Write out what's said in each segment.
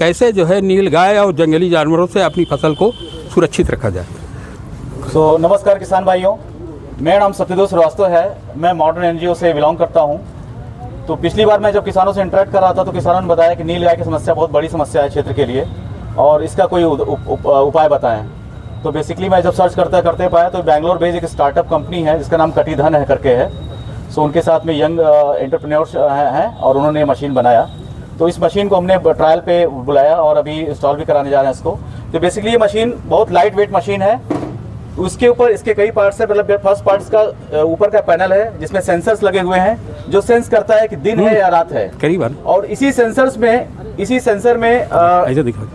कैसे जो है नील गाय और जंगली जानवरों से अपनी फसल को सुरक्षित रखा जाए। नमस्कार किसान भाइयों, मेरा नाम सत्यदेव श्रीवास्तव है। मैं मॉडर्न एनजीओ से बिलोंग करता हूं। तो पिछली बार मैं जब किसानों से इंटरेक्ट कर रहा था तो किसानों ने बताया कि नील गाय की समस्या बहुत बड़ी समस्या है क्षेत्र के लिए और इसका कोई उपाय बताएं। तो बेसिकली मैं जब सर्च करते पाया तो बेंगलोर बेस्ड एक स्टार्टअप कंपनी है जिसका नाम कटिधन है करके है। सो उनके साथ में यंग एंटरप्रेन्योर्स हैं और उन्होंने मशीन बनाया। तो इस मशीन को हमने ट्रायल पे बुलाया और अभी इंस्टॉल भी कराने जा रहे हैं इसको। तो बेसिकली ये मशीन बहुत लाइट वेट मशीन है। उसके ऊपर इसके कई पार्ट्स है। मतलब फर्स्ट पार्ट्स का ऊपर का पैनल है जिसमें सेंसर्स लगे हुए हैं जो सेंस करता है कि दिन है या रात है करीबन। और इसी सेंसर में ऐसे दिखा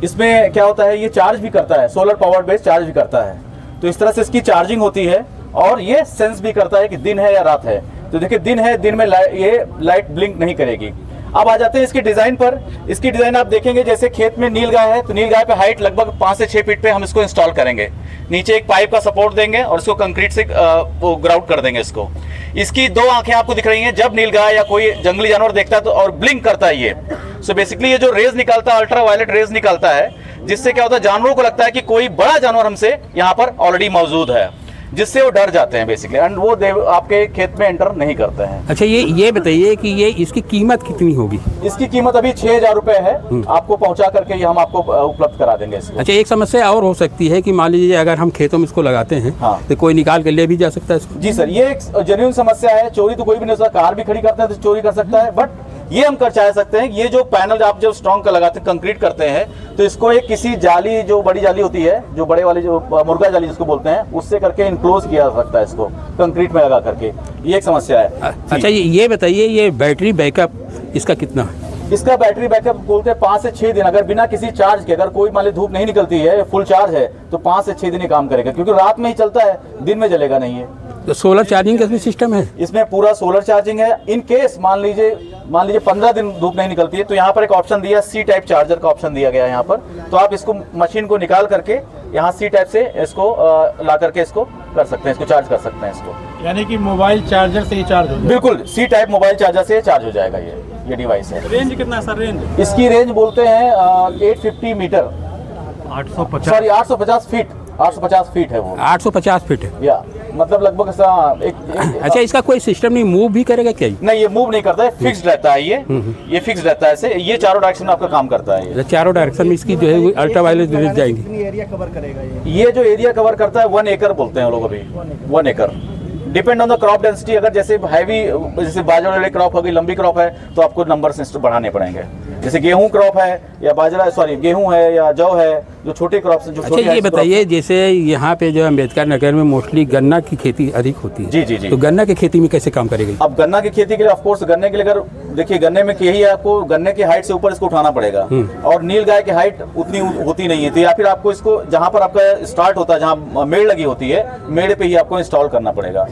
इसमें क्या होता है, ये चार्ज भी करता है, सोलर पावर बेस्ड चार्ज भी करता है। तो इस तरह से इसकी चार्जिंग होती है और ये सेंस भी करता है कि दिन है या रात है। तो देखिए दिन है, दिन में ये लाइट ब्लिंक नहीं करेगी। अब आ जाते हैं इसकी डिजाइन पर। इसकी डिजाइन आप देखेंगे जैसे खेत में नील गाय है तो नील गाय पे हाइट लगभग 5 से 6 फीट पे हम इसको इंस्टॉल करेंगे। नीचे एक पाइप का सपोर्ट देंगे और इसको कंक्रीट से वो ग्राउंड कर देंगे इसको। इसकी 2 आंखें आपको दिख रही हैं। जब नील गाय या कोई जंगली जानवर देखता है तो और ब्लिंक करता है ये। सो बेसिकली ये जो रेज निकालता है, अल्ट्रा वायलेट रेज निकालता है, जिससे क्या होता है जानवरों को लगता है कि कोई बड़ा जानवर हमसे यहाँ पर ऑलरेडी मौजूद है, जिससे वो डर जाते हैं बेसिकली एंड वो आपके खेत में एंटर नहीं करते हैं। अच्छा, ये बताइए कि ये इसकी कीमत कितनी होगी? इसकी कीमत अभी 6,000 रुपए है। आपको पहुंचा करके ये हम आपको उपलब्ध करा देंगे इसको। अच्छा, एक समस्या और हो सकती है कि मान लीजिए अगर हम खेतों में इसको लगाते हैं तो कोई निकाल के ले भी जा सकता है इसको? जी सर, ये एक जेन्युइन समस्या है। चोरी तो कोई भी नहीं हो सकता। कार भी खड़ी करते हैं तो चोरी कर सकता है, बट ये हम कर चाह सकते हैं। ये जो पैनल आप जब स्ट्रॉन्ग का लगाते हैं, कंक्रीट करते हैं, तो इसको एक किसी जाली, जो बड़ी जाली होती है, जो बड़े वाली जो मुर्गा जाली जिसको बोलते हैं, उससे करके इनक्लोज किया जा सकता है इसको कंक्रीट में लगा करके। ये एक समस्या है। अच्छा, ये बताइए ये बैटरी बैकअप इसका कितना है? इसका बैटरी बैकअप बोलते हैं 5 से 6 दिन। अगर बिना किसी चार्ज के, अगर कोई मान ली धूप नहीं निकलती है, फुल चार्ज है, तो 5 से 6 दिन ही काम करेगा, क्योंकि रात में ही चलता है, दिन में जलेगा नहीं है। तो सोलर चार्जिंग का भी सिस्टम है इसमें? पूरा सोलर चार्जिंग है। इन केस मान लीजिए 15 दिन धूप नहीं निकलती है तो यहाँ पर एक ऑप्शन दिया, सी टाइप चार्जर का ऑप्शन दिया गया है यहाँ पर। तो आप इसको मशीन को निकाल करके यहाँ सी टाइप से इसको ला करके इसको कर सकते हैं, इसको चार्ज कर सकते हैं इसको। यानी कि मोबाइल चार्जर से ही चार्ज हो जाएगा? बिल्कुल, सी टाइप मोबाइल चार्जर से चार्ज हो जाएगा ये डिवाइस है। रेंज कितना है सर? रेंज इसकी रेंज बोलते हैं 850 मीटर, 850 फीट। 850 फीट है वो। 850 फीट है या मतलब लगभग अच्छा, इसका कोई सिस्टम नहीं, मूव भी करेगा क्या? नहीं, ये मूव नहीं करता है, फिक्स्ड रहता है ये फिक्स्ड रहता है ऐसे। ये चारों डायरेक्शन में आपका काम करता है। चारों डायरेक्शन में इसकी जो है अल्ट्रा वायलेट रेज जाएंगी। एरिया कवर करेगा ये जो एरिया कवर करता है 1 एकड़ बोलते हैं लोग अभी। 1 एकड़ depend on the crop density. अगर जैसे हैवी, जैसे बाजरा वाली क्रॉप होगी, लंबी क्रॉप है, तो आपको नंबर बढ़ाने पड़ेंगे। जैसे गेहूं क्रॉप है या गेहूं है या जौ है, जो छोटे क्रॉप से। अच्छा, ये बताइए जैसे यहाँ पे जो अम्बेडकर नगर में मोस्टली गन्ना की खेती अधिक होती है। जी। तो गन्ना की खेती में कैसे काम करेगी? अब गन्ना की खेती के लिए ऑफकोर्स, गन्ने के लिए अगर देखिए, गन्ने में यही है, आपको गन्ने की हाइट से ऊपर इसको उठाना पड़ेगा और नील गाय की हाइट उतनी होती नहीं है। तो या फिर आपको इसको जहाँ पर आपका स्टार्ट होता है, जहाँ मेड़ लगी होती है, मेड़ पे ही आपको इंस्टॉल करना पड़ेगा।